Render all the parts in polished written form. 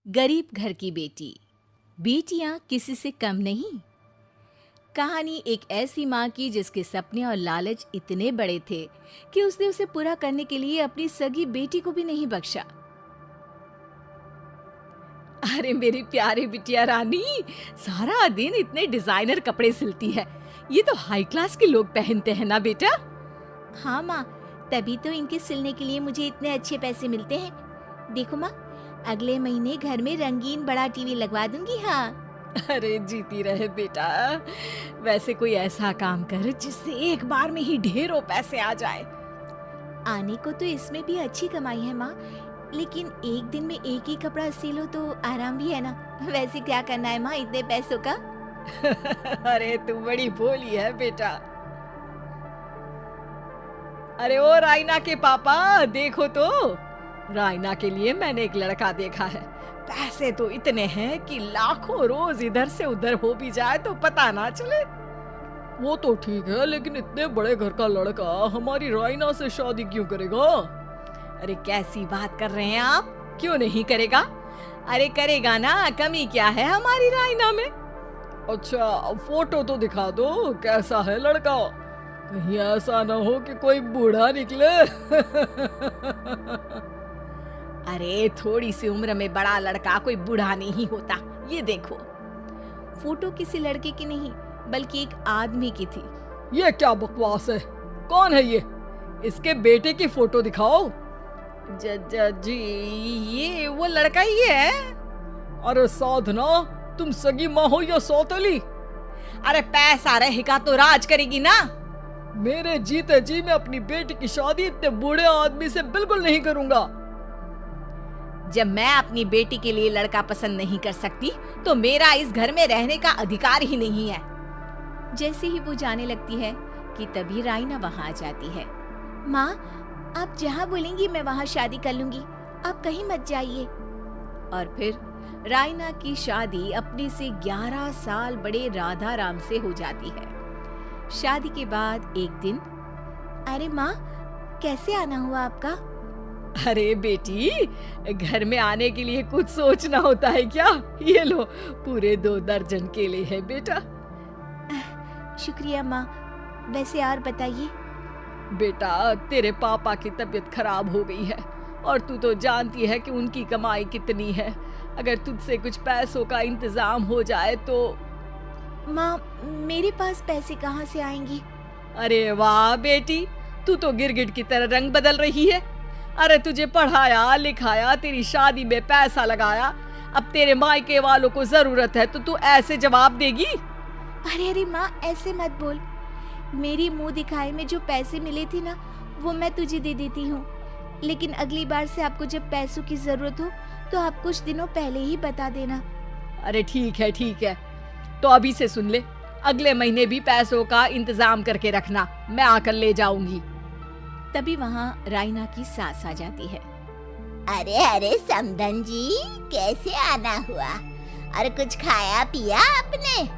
गरीब घर की बेटी, बेटियां किसी से कम नहीं। कहानी एक ऐसी माँ की जिसके सपने और लालच इतने बड़े थे कि उसने उसे पूरा करने के लिए अपनी सगी बेटी को भी नहीं बख्शा। अरे मेरी प्यारी बिटिया रानी, सारा दिन इतने डिजाइनर कपड़े सिलती है। ये तो हाई क्लास के लोग पहनते हैं ना बेटा। हाँ माँ, तभी तो इनके सिलने के लिए मुझे इतने अच्छे पैसे मिलते हैं। देखो माँ, अगले महीने घर में रंगीन बड़ा टीवी लगवा दूंगी। हाँ। अरे जीती रहे बेटा। वैसे कोई ऐसा काम कर जिससे एक बार में ही ढेरों पैसे आ जाए। आने को तो इसमें भी अच्छी कमाई है माँ, लेकिन एक दिन में एक ही कपड़ा सिलो तो आराम भी है ना। वैसे क्या करना है माँ इतने पैसों का? अरे तू बड़ी भोली है बेटा। अरे ओ रायना के पापा, देखो तो रायना के लिए मैंने एक लड़का देखा है। पैसे तो इतने हैं कि लाखों रोज इधर से उधर हो भी जाए तो पता ना चले। वो तो ठीक है, लेकिन इतने बड़े घर का लड़का हमारी रायना से शादी क्यों करेगा? अरे कैसी बात कर रहे हैं आप? क्यों नहीं करेगा? अरे करेगा ना, कमी क्या है हमारी रायना में? अच्छा, फोटो तो दिखा दो, कैसा है लड़का? कहीं ऐसा ना हो कि कोई बूढ़ा निकले। अरे थोड़ी सी उम्र में बड़ा लड़का कोई बूढ़ा नहीं होता। ये देखो। फोटो किसी लड़के की नहीं बल्कि एक आदमी की थी। ये क्या बकवास है? कौन है ये? इसके बेटे की फोटो दिखाओ। जी ये वो लड़का ही है। अरे साधना, तुम सगी माँ हो या सौतेली? अरे पैसा रहेगा तो राज करेगी ना। मेरे जीते जी मैं अपनी बेटी की शादी इतने बूढ़े आदमी से बिल्कुल नहीं करूंगा। जब मैं अपनी बेटी के लिए लड़का पसंद नहीं कर सकती तो मेरा इस घर में रहने का अधिकार ही नहीं है। जैसे ही वो जाने लगती है कि तभी रायना वहां आ जाती है। माँ, आप जहाँ बोलेंगी मैं वहां शादी कर लूंगी, आप कहीं मत जाइए। और फिर रायना की शादी अपने से 11 साल बड़े राधा राम से हो जाती है। शादी के बाद एक दिन, अरे माँ, कैसे आना हुआ आपका? अरे बेटी, घर में आने के लिए कुछ सोचना होता है क्या? ये लो, पूरे 2 दर्जन केले हैं बेटा। शुक्रिया माँ। वैसे और बताइए। बेटा, तेरे पापा की तबीयत खराब हो गई है और तू तो जानती है कि उनकी कमाई कितनी है। अगर तुझसे कुछ पैसों का इंतजाम हो जाए तो। माँ, मेरे पास पैसे कहाँ से आएंगी? अरे वाह बेटी, तू तो गिरगिट की तरह रंग बदल रही है। अरे तुझे पढ़ाया लिखाया, तेरी शादी में पैसा लगाया, अब तेरे मायके वालों को जरूरत है तो तू ऐसे जवाब देगी? अरे माँ, ऐसे मत बोल। मेरी मुंह दिखाए में जो पैसे मिले थे ना, वो मैं तुझे दे देती हूँ। लेकिन अगली बार से आपको जब पैसों की जरूरत हो तो आप कुछ दिनों पहले ही बता देना। अरे ठीक है, तो अभी से सुन ले, अगले महीने भी पैसों का इंतजाम करके रखना, मैं आकर ले जाऊंगी। तभी वहाँ रायना की सास आ जाती है। अरे समधन जी, कैसे आना हुआ? अरे कुछ खाया पिया आपने?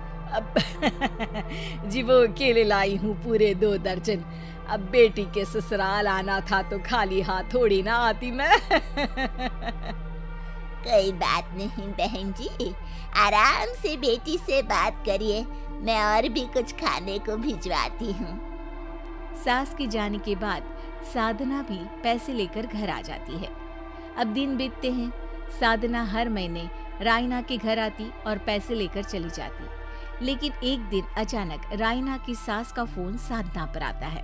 जी वो केले लाई हूँ पूरे 2 दर्जन। अब बेटी के ससुराल आना था तो खाली हाथ थोड़ी ना आती मैं। कोई बात नहीं बहन जी, आराम से बेटी से बात करिए, मैं और भी कुछ खाने को भिजवाती हूँ। सास के जाने के बाद साधना भी पैसे लेकर घर आ जाती है। अब दिन बीतते हैं। साधना हर महीने रायना के घर आती और पैसे लेकर चली जाती। लेकिन एक दिन अचानक रायना की सास का फोन साधना पर आता है।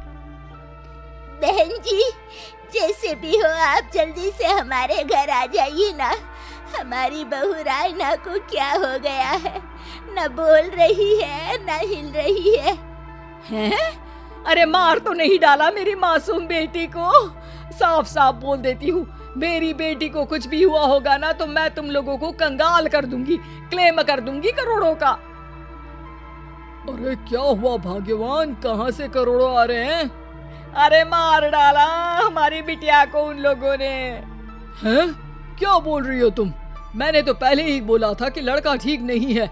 बहन जी, जैसे भी हो आप जल्दी से हमारे घर आ जाइए ना। हमारी बहू रायना को क्या हो गया है? न बोल रही है न हिल रही है। हैं? अरे मार तो नहीं डाला मेरी मासूम बेटी को? साफ साफ बोल देती हूँ, मेरी बेटी को कुछ भी हुआ होगा ना तो मैं तुम लोगों को कंगाल कर दूंगी, क्लेम कर दूंगी करोड़ों का। अरे क्या हुआ भाग्यवान, कहाँ से करोड़ों आ रहे हैं? अरे मार डाला हमारी बिटिया को उन लोगों ने। हैं? क्या बोल रही हो तुम? मैंने तो पहले ही बोला था कि लड़का ठीक नहीं है।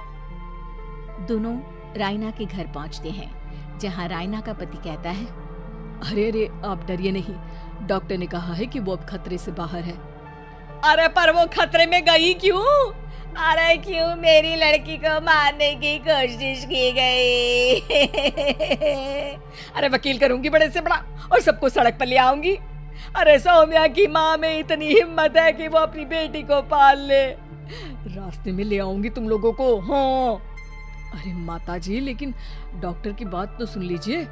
दोनों रायना के घर पहुंचते हैं, जहां रायना का पति कहता है, अरे आप डरिए नहीं, डॉक्टर ने कहा है कि वो अब खतरे से बाहर है। अरे पर वो खतरे में गई क्यों? अरे क्यों मेरी लड़की को मारने की कोशिश की गई। अरे वकील करूंगी बड़े से बड़ा और सबको सड़क पर ले आऊंगी। अरे सौम्या की माँ में इतनी हिम्मत है कि वो अपनी बेटी को पाल ले। रास्ते में ले आऊंगी तुम लोगों को। हाँ। अरे माता जी, लेकिन डॉक्टर की बात तो सुन लीजिए।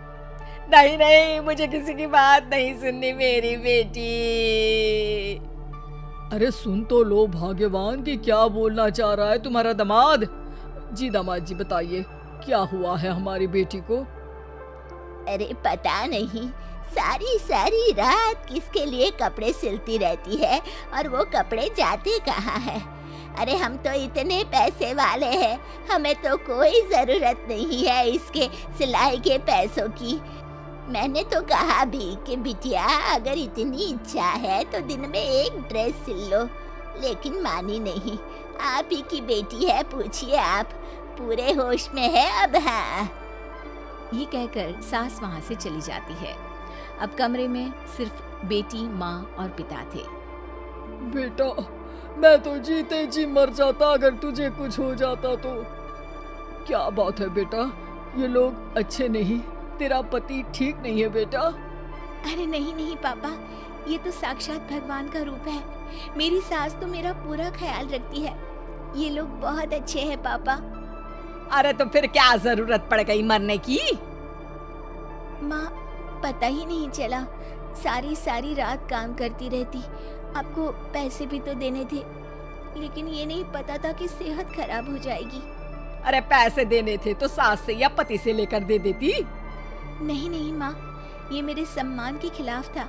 नहीं नहीं, मुझे किसी की बात नहीं सुननी मेरी बेटी। अरे सुन तो लो भाग्यवान कि क्या बोलना चाह रहा है तुम्हारा दामाद। जी दामाद जी, बताइए क्या हुआ है हमारी बेटी को? अरे पता नहीं, सारी सारी रात किसके लिए कपड़े सिलती रहती है और वो कपड़े जाते कहाँ हैं। अरे हम तो इतने पैसे वाले हैं, हमें तो कोई ज़रूरत नहीं है इसके सिलाई के पैसों की। मैंने तो कहा भी कि बिटिया अगर इतनी इच्छा है तो दिन में एक ड्रेस सिल लो, लेकिन मानी नहीं। आप ही की बेटी है, पूछिए आप, पूरे होश में है अब। हाँ। ये कहकर सास वहां से चली जाती है। अब कमरे में सिर्फ बेटी, माँ और पिता थे। बेटा, मैं तो जीते जी मर जाता अगर तुझे कुछ हो जाता तो। क्या बात है बेटा, ये लोग अच्छे नहीं, तेरा पति ठीक नहीं है बेटा। अरे नहीं नहीं पापा, ये तो साक्षात भगवान का रूप है। मेरी सास तो मेरा पूरा ख्याल रखती है। ये लोग बहुत अच्छे हैं पापा। अरे तो फिर क्या जरूरत पड़ गई मरने की? माँ, पता ही नहीं चला, सारी सारी रात काम करती रहती। आपको पैसे भी तो देने थे, लेकिन ये नहीं पता था कि सेहत खराब हो जाएगी। अरे पैसे देने थे तो सास से या पति से लेकर दे देती। नहीं नहीं माँ, ये मेरे सम्मान के खिलाफ था।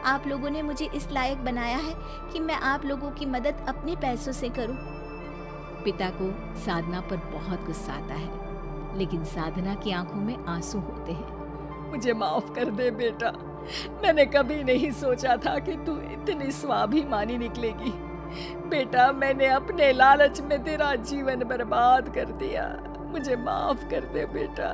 आप लोगों ने मुझे इस लायक बनाया है कि मैं आप लोगों की मदद अपने पैसों से करूं। पिता को साधना पर बहुत गुस्सा आता है, लेकिन साधना की आंखों में आंसू होते हैं। मुझे माफ कर दे बेटा, मैंने कभी नहीं सोचा था कि तू इतनी स्वाभिमानी निकलेगी। बेटा, मैंने अपने लालच में तेरा जीवन बर्बाद कर दिया, मुझे माफ कर दे बेटा।